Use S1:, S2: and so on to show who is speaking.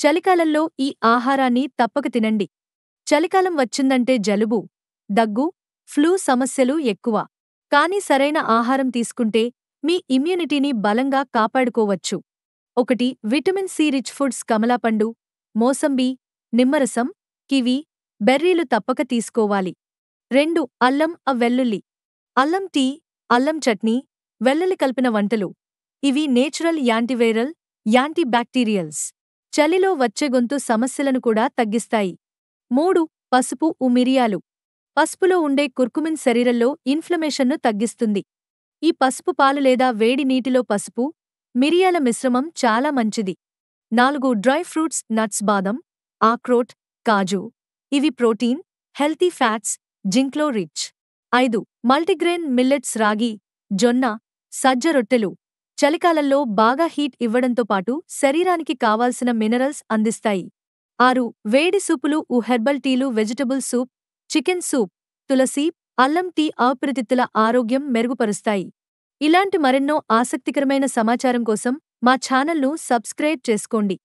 S1: చలికాలంలో ఈ ఆహారాన్ని తప్పక తినండి. చలికాలం వచ్చిందంటే జలుబు, దగ్గు, ఫ్లూ సమస్యలు ఎక్కువ. కానీ సరైన ఆహారం తీసుకుంటే మీ ఇమ్యూనిటీని బలంగా కాపాడుకోవచ్చు. 1. విటమిన్ సి రిచ్ ఫుడ్స్ కమలాపండు, మోసంబీ, నిమ్మరసం, కివి, బెర్రీలు తప్పక తీసుకోవాలి. 2. అల్లం వెల్లుల్లి. అల్లం టీ, అల్లం చట్నీ, వెల్లుల్లి కలిపిన వంటలు. ఇవి నేచురల్ యాంటీవైరల్, యాంటీబ్యాక్టీరియల్స్. చలిలో వచ్చే గొంతు సమస్యలను కూడా తగ్గిస్తాయి. 3. పసుపు మిరియాలు. పసుపులో ఉండే కుర్కుమిన్ శరీరంలో ఇన్ఫ్లమేషన్ను తగ్గిస్తుంది. ఈ పసుపు పాలు లేదా వేడి నీటిలో పసుపు, మిరియాల మిశ్రమం చాలా మంచిది. 4. డ్రై ఫ్రూట్స్ నట్స్ బాదం, ఆక్రోట్, కాజు. ఇవి ప్రోటీన్, హెల్తీ ఫ్యాట్స్, జింక్లో రిచ్. 5. మల్టీగ్రెయిన్ మిల్లెట్స్ రాగి, జొన్న, సజ్జ రొట్టెలు. చలికాలంలో బాగా హీట్ ఇవ్వడంతో పాటు శరీరానికి కావాల్సిన మినరల్స్ అందిస్తాయి. 6. వేడి సూపులు హెర్బల్ టీలు వెజిటబుల్ సూప్, చికెన్ సూప్, తులసి, అల్లం టీ ఊపిరితిత్తుల ఆరోగ్యం మెరుగుపరుస్తాయి. ఇలాంటి మరెన్నో ఆసక్తికరమైన సమాచారం కోసం మా ఛానల్ను సబ్స్క్రైబ్ చేసుకోండి.